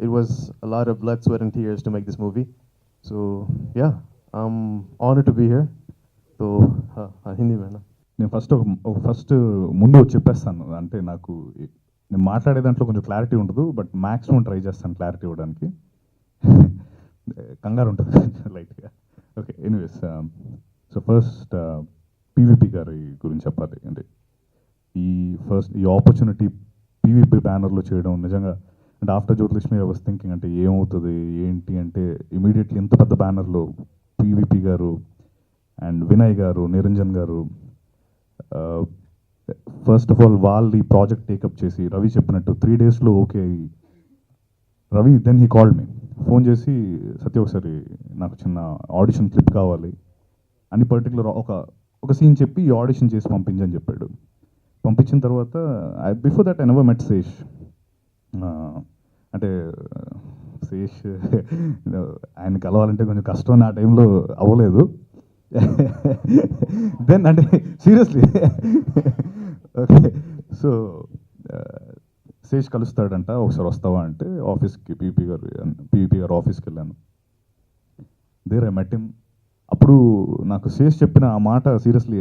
it was a lot of blood, sweat, and tears to make this movie. So yeah, I'm honored to be here. So Hindi mein na. నేను first ముందు చెప్పేస్తాను, అంటే నాకు నేను మాట్లాడే దాంట్లో కొంచెం క్లారిటీ ఉండదు, బట్ మ్యాక్సిమం ట్రై చేస్తాను క్లారిటీ ఇవ్వడానికి. కంగారు ఉంటుంది లైట్గా. Okay, anyways, so first PVP గారి గురించి చెప్పాలి. అంటే ఈ ఆపర్చునిటీ పీవీపీ బ్యానర్లో చేయడం నిజంగా, అంటే after Jyothilakshmi I was thinking అంటే ఏమవుతుంది ఏంటి అంటే, ఇమీడియట్లీ ఇంత పెద్ద బ్యానర్లో పీవీపీ గారు అండ్ వినయ్ గారు, నిరంజన్ గారు, ఫస్ట్ ఆఫ్ ఆల్ వాళ్ళు ఈ ప్రాజెక్ట్ టేకప్ చేసి రవి చెప్పినట్టు 3 daysలో okay Ravi. Then he called me, phone చేసి సత్య ఒకసారి నాకు చిన్న ఆడిషన్ క్లిప్ కావాలి అని పర్టికులర్ ఒక సీన్ చెప్పి ఆడిషన్ చేసి పంపించని చెప్పాడు. పంపించిన తర్వాత before that I never met Sesh. అంటే శేష్ ఆయన కలవాలంటే కొంచెం కష్టం, ఆ టైంలో అవ్వలేదు. దెన్ అంటే సీరియస్లీ ఓకే, సో శేష్ కలుస్తాడంట, ఒకసారి వస్తావా అంటే ఆఫీస్కి పీవీపీ గారు ఆఫీస్కి వెళ్ళాను. There I met him. అప్పుడు నాకు శేష్ చెప్పిన ఆ మాట సీరియస్లీ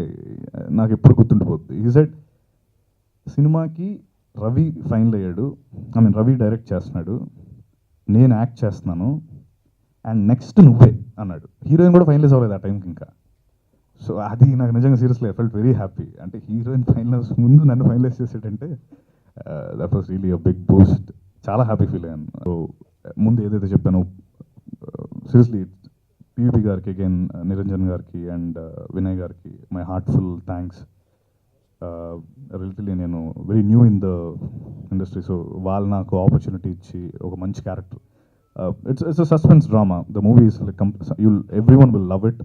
నాకు ఎప్పుడు గుర్తుండిపోద్ది. ఈ సెడ్ సినిమాకి రవి ఫైనల్ అయ్యాడు, రవి డైరెక్ట్ చేస్తున్నాడు, నేను యాక్ట్ చేస్తున్నాను, అండ్ నెక్స్ట్ నువ్వే అన్నాడు. హీరోయిన్ కూడా ఫైనలైజ్ అవ్వలేదు ఆ టైంకి ఇంకా. సో అది నాకు నిజంగా seriously I felt very happy. అంటే హీరోయిన్ ఫైనలైజ్ ముందు నన్ను ఫైనలైజ్ చేసేటంటే that was really a big boost. చాలా హ్యాపీ ఫీల్ అయ్యాను. సో ముందు ఏదైతే చెప్పానో సీరియస్లీ పీవీపీ గారికి అగైన్, నిరంజన్ గారికి అండ్ వినయ్ గారికి మై హార్ట్ఫుల్ థ్యాంక్స్. రిలేటివ్లీ నేను very new in the industry, so వాళ్ళు నాకు ఆపర్చునిటీ ఇచ్చి ఒక మంచి character. It's a suspense drama. The movie is like everyone will love it.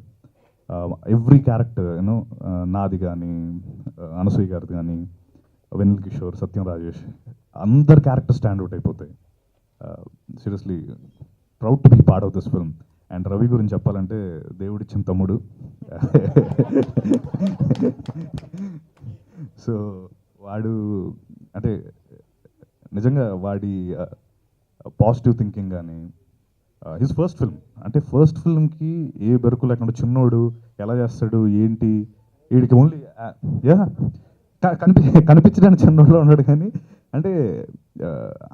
Every character, నాది కానీ, అనసూయ గారిది కానీ, వెనిల్ కిషోర్, సత్యం రాజేష్, అందరు క్యారెక్టర్ స్టాండ్ అవుట్ అయిపోతాయి. Seriously proud to be part of this film. And Ravi గురించి చెప్పాలంటే దేవుడిచ్చిన తమ్ముడు. సో వాడు అంటే నిజంగా వాడి పాజిటివ్ థింకింగ్ కానీ, హిస్ ఫస్ట్ ఫిల్మ్, అంటే ఫస్ట్ ఫిల్మ్కి ఏ బెరుకు లేకుండా చిన్నోడు ఎలా చేస్తాడు ఏంటి, వీడికి ఓన్లీ కనిపించడానికి చిన్నోడులో ఉన్నాడు, కానీ అంటే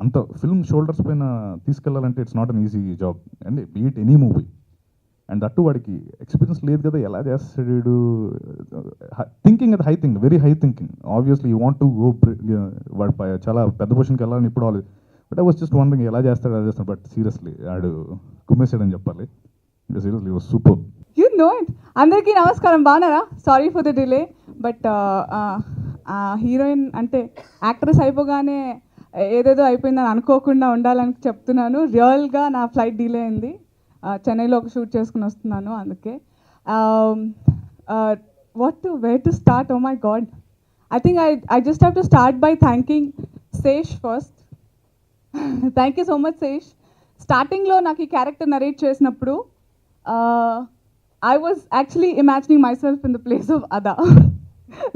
అంత ఫిల్మ్ షోల్డర్స్ పైన తీసుకెళ్లాలంటే it's not an easy job. అంటే beat any movie, and that వాడికి ఎక్స్పీరియన్స్ లేదు కదా, ఎలా చేస్తాడు. థింకింగ్ అది high thing, very high thinking. Obviously you want to go, వాడు చాలా పెద్ద పొజిషన్కి వెళ్ళాలని ఇప్పుడు వాళ్ళు. But I was just wondering ఎలా చేస్తాడు. బట్ సీరియస్లీ ఆడు కుమ్మేసాడని చెప్పాలి. Seriously was super. You know it. అందరికీ నమస్కారం, బాగున్నారా? Sorry for the delay. But heroine అంటే యాక్ట్రెస్ అయిపోగానే ఏదేదో అయిపోయిందని అనుకోకుండా ఉండాలని చెప్తున్నాను. రియల్గా నా ఫ్లైట్ డిలే అయింది, చెన్నైలో ఒక షూట్ చేసుకుని వస్తున్నాను, అందుకే. Where to start? Oh my god, I think I just have to start by thanking Sesh first. Thank you so much Sesh. స్టార్టింగ్లో నాకు ఈ క్యారెక్టర్ నరేట్ చేసినప్పుడు I was actually imagining myself in the place of Adah,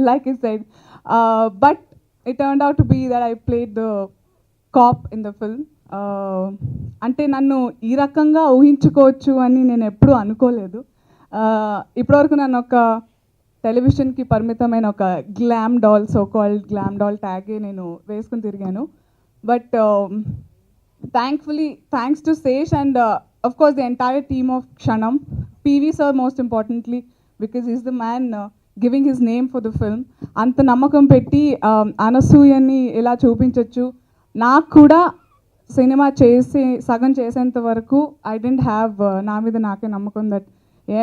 like it side, but it turned out to be that I played the cop in the film. అంటే నన్ను ఈ రకంగా ఊహించుకోవచ్చు అని నేను ఎప్పుడూ అనుకోలేదు. ఇప్పటివరకు నన్ను ఒక టెలివిజన్కి పరిమితమైన ఒక glam doll, so called glam doll ట్యాగే నేను వేసుకుని తిరిగాను. But thankfully, thanks to Sesh and of course the entire team of Kshanam, PV sir most importantly, because he's the man giving his name for the film. Anta namakam petti Anasuyani ela chupinchochu. Naaku kuda cinema chesi sagam chesenta varaku I didn't have na meeda naake namakam that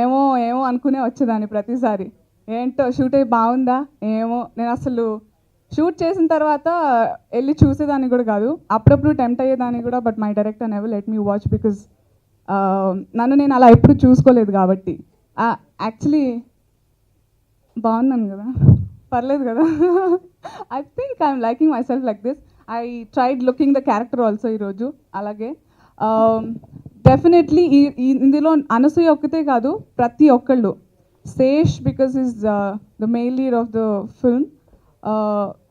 emo anukune vachedani pratisari ento shoot ay baagunda emo nenu asalu shoot చేసిన తర్వాత వెళ్ళి చూసేదాన్ని కూడా కాదు, అప్పుడప్పుడు tempt అయ్యేదాన్ని కూడా. But my director never let me watch, because నన్ను నేను అలా ఎప్పుడు చూసుకోలేదు కాబట్టి. యాక్చువల్లీ బాగున్నాను కదా, పర్లేదు కదా. I think I'm liking myself like this. I tried looking the character also ఈరోజు. అలాగే డెఫినెట్లీ ఇందులో అనసూయ ఒక్కతే కాదు, ప్రతి ఒక్కళ్ళు. Sesh because is the main lead of the film.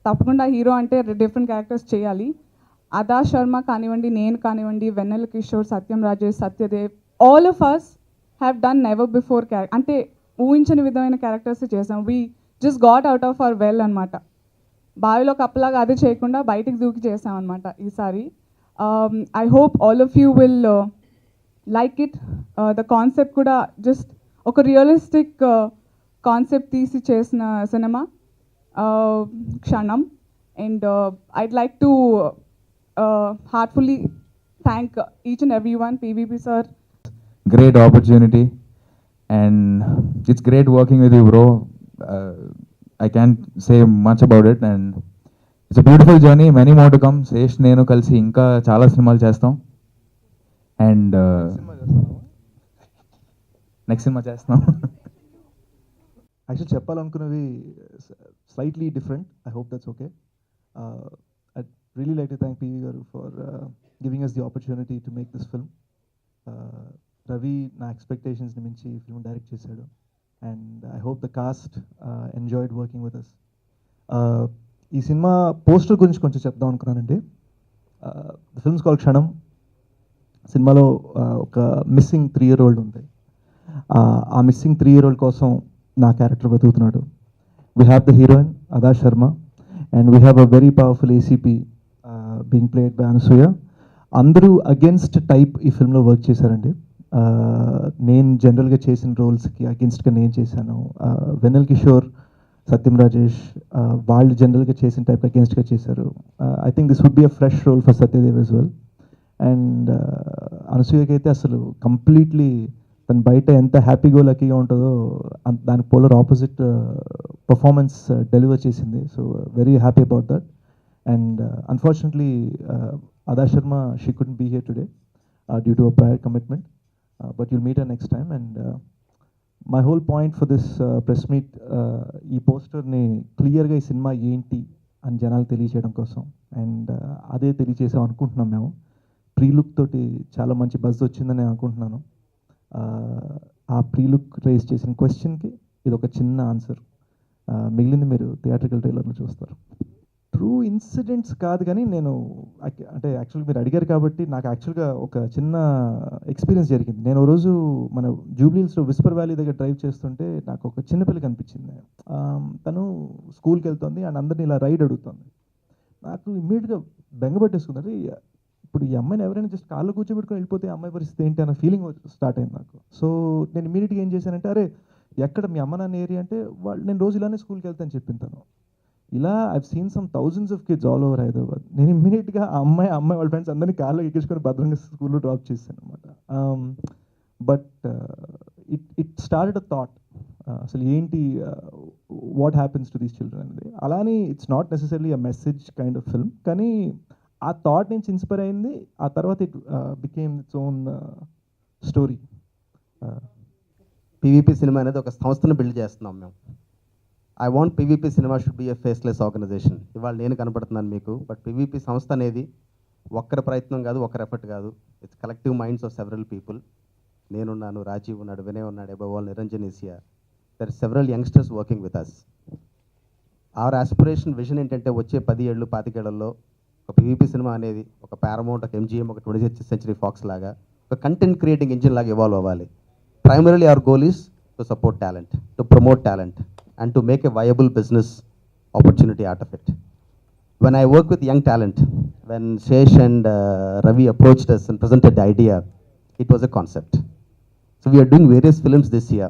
తప్పకుండా హీరో అంటే డిఫరెంట్ క్యారెక్టర్స్ చేయాలి. అదా శర్మ కానివ్వండి, నేను కానివ్వండి, Vennela Kishore, Satyam Rajesh, Satyadev, all of us have done never before అంటే ఊహించని విధమైన క్యారెక్టర్స్ చేసాం. We just got out of hour well అనమాట. బావిలో కప్పలాగా అది చేయకుండా బయటికి దూకి చేసాం అనమాట ఈసారి. I hope all of you will like it. The concept కూడా జస్ట్ ఒక రియలిస్టిక్ కాన్సెప్ట్ తీసి చేసిన సినిమా క్షణం. And I'd like to heartfully thank each and everyone, PVP sir. Great opportunity, and it's great working with you, bro. I can't say much about it, and it's a beautiful journey, many more to come. Sesh nenu kalsi inka chaala cinemalu chestam, and next cinema chestam. Actually చెప్పాలనుకున్నవి slightly different. I hope that's okay. I really like to thank PV గారు for giving us the opportunity to make this film. Ravi నా ఎక్స్పెక్టేషన్స్ని మించి film direct చేశాడు, and I hope the cast enjoyed working with us. ఈ cinema poster గురించి కొంచెం చెప్దాం అనుకున్నానండి. ద ఫిల్మ్స్ కాల్ క్షణం. సినిమాలో ఒక మిస్సింగ్ 3-year-old ఉంది. ఆ మిస్సింగ్ 3-year-old కోసం నా క్యారెక్టర్ వెతుకుతున్నాడు. We have the heroine Adah Sharma, and we have a very powerful ACP being played by Anasuya. అందరూ అగేన్స్ట్ టైప్ ఈ ఫిల్మ్లో వర్క్ చేశారండి. నేను జనరల్గా చేసిన రోల్స్కి అగేన్స్ట్గా నేను చేశాను. వెన్నెల కిషోర్, సత్యం రాజేష్ వాళ్ళు జనరల్గా చేసిన టైప్ అగేన్స్ట్గా చేశారు. I think this would be a fresh role for Satyadev as well. And అనసూయకి అయితే అసలు కంప్లీట్లీ తను బయట ఎంత హ్యాపీగా లక్కీగా ఉంటుందో దానికి పోలర్ ఆపోజిట్ పర్ఫార్మెన్స్ డెలివర్ చేసింది. So very happy about that. And unfortunately Adah Sharma she couldn't be here today due to a prior commitment, but you'll meet her next time. And my whole point for this press meet, ఈ పోస్టర్ని క్లియర్గా ఈ cinema ఏంటి అని జనాలకు తెలియజేయడం కోసం, and అదే తెలియజేసాం అనుకుంటున్నాం మేము. ప్రీలుక్ తోటి చాలా మంచి బజ్ వచ్చిందని నేను అనుకుంటున్నాను. ఆ ప్రీలుక్ రేస్ చేసిన క్వశ్చన్కి ఇది ఒక చిన్న ఆన్సర్. మిగిలింది మీరు థియేట్రికల్ ట్రైలర్లో చూస్తారు. ట్రూ ఇన్సిడెంట్స్ కాదు, కానీ నేను అంటే యాక్చువల్గా మీరు అడిగారు కాబట్టి నాకు యాక్చువల్గా ఒక చిన్న ఎక్స్పీరియన్స్ జరిగింది. నేను ఓ రోజు మన జూబ్లీహిల్స్లో విస్పర్ వ్యాలీ దగ్గర డ్రైవ్ చేస్తుంటే నాకు ఒక చిన్నపిల్ల కనిపించింది. తను స్కూల్కి వెళ్తుంది అండ్ అందరినీ ఇలా రైడ్ అడుగుతుంది. నాకు ఇమ్మీడియట్గా బెంగపట్టేసుకుంది. ఇప్పుడు ఈ అమ్మాయిని ఎవరైనా జస్ట్ కాళ్ళు కూర్చోబెట్టుకుని వెళ్ళిపోతే అమ్మాయి పరిస్థితి ఏంటి అన్న ఫీలింగ్ స్టార్ట్ అయింది నాకు. సో నేను ఇమీడియట్గా ఏం చేశానంటే, అరే ఎక్కడ మీ అమ్మ నాన్న ఏరియా అంటే వాళ్ళు నేను రోజు ఇలానే స్కూల్కి వెళ్తాను చెప్పింతాను. ఇలా I've seen some thousands of kids all over Hyderabad. నేను ఇమ్మీడియట్గా ఆ అమ్మాయి వాళ్ళ ఫ్రెండ్స్ అందరినీ కార్లో ఎక్కించుకొని భద్రంగా స్కూల్లో డ్రాప్ చేశాను అనమాట. But it started a thought, అసలు ఏంటి what happens to these children అనేది. అలానే it's not necessary a message kind of film, కానీ ఆ థాట్ నుంచి ఇన్స్పైర్ అయింది. ఆ తర్వాత it became its own story. PVP cinema అనేది ఒక సంస్థను బిల్డ్ చేస్తున్నాం మేము. I want PVP cinema should be a faceless organization. ఇవాళ నేను కనపడుతున్నాను మీకు, బట్ పీవీపీ సంస్థ అనేది ఒక్కరి ప్రయత్నం కాదు, ఒక్కరి ఎఫర్ట్ కాదు. It's collective minds of several people. నేనున్నాను, రాజీవ్ ఉన్నాడు, వినయ్ ఉన్నాడు, above all Niranjan is here. There several youngsters working with us. Our aspiration vision ఏంటంటే వచ్చే 10 ఏళ్ళు 25 ఏళ్లలో ఒక పీవీపీ సినిమా అనేది ఒక పారమౌంట్, ఒక ఎంజీఎం, ఒక 20th Century Fox లాగా ఒక కంటెంట్ క్రియేటింగ్ ఇంజిన్ లాగా ఇవాల్వ్ అవ్వాలి. Primarily hour goal is to support talent, to promote talent, and to make a viable business opportunity out of it. When I work with young talent, when Sesh and Ravi approached us and presented the idea, it was a concept. So we are doing various films this year.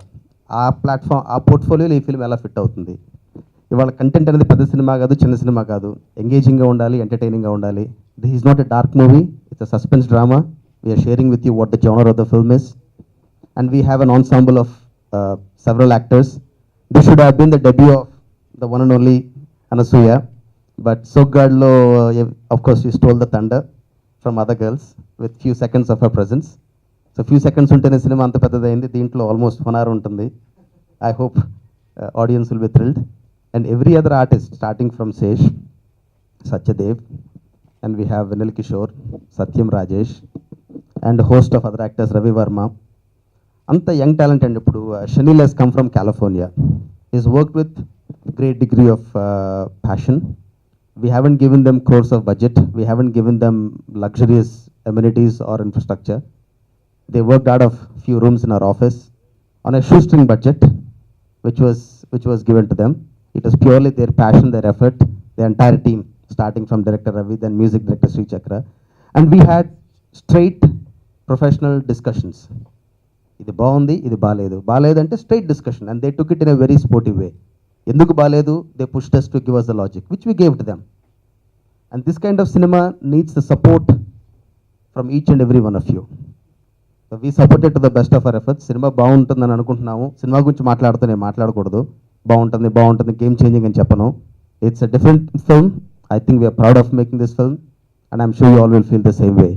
Our platform, our portfolio lo ee film ela fit avutundi. Ivala content anedi pedda cinema kaadu, chinna cinema kaadu, engaging ga undali, entertaining ga undali. This is not a dark movie, it's a suspense drama. We are sharing with you what the genre of the film is, and we have an ensemble of several actors. This should have been the debut of the one and only Anasuya, but Soggadlo, of course, she stole the thunder from other girls with few seconds of her presence. So few seconds untene cinema anta peddadayindi, deentlo almost 1 hour untundi. I hope audience will be thrilled. And every other artist, starting from Sesh, Satyadev, and we have Venel Kishore, Satyam Rajesh, and a host of other actors, Ravi Verma. Anta young talent, and ippudu Shanil has come from California. He's worked with great degree of passion, We haven't given them crores of budget. We haven't given them luxurious amenities or infrastructure. They worked out of few rooms in our office on a shoestring budget, which was given to them. It was purely their passion, their effort, the entire team, starting from director Ravi, then music director Sri Chakra. And we had straight professional discussions. ఇది బాగుంది, ఇది బాలేదు. బాలేదంటే straight discussion, and they took it in a very sportive way. ఎందుకు బాలేదు, they pushed us to give us the logic, which we gave to them. And this kind of cinema needs the support from each and every one of you. So we supported to the best of our efforts. Cinema బాగుంటుందని అనుకుంటున్నాము. Cinema గురించి మాట్లాడుతూనే మాట్లాడకూడదు. బాగుంటుంది game changing అని చెప్పను. It's a different film. I think we are proud of making this film, and I'm sure you all will feel the same way.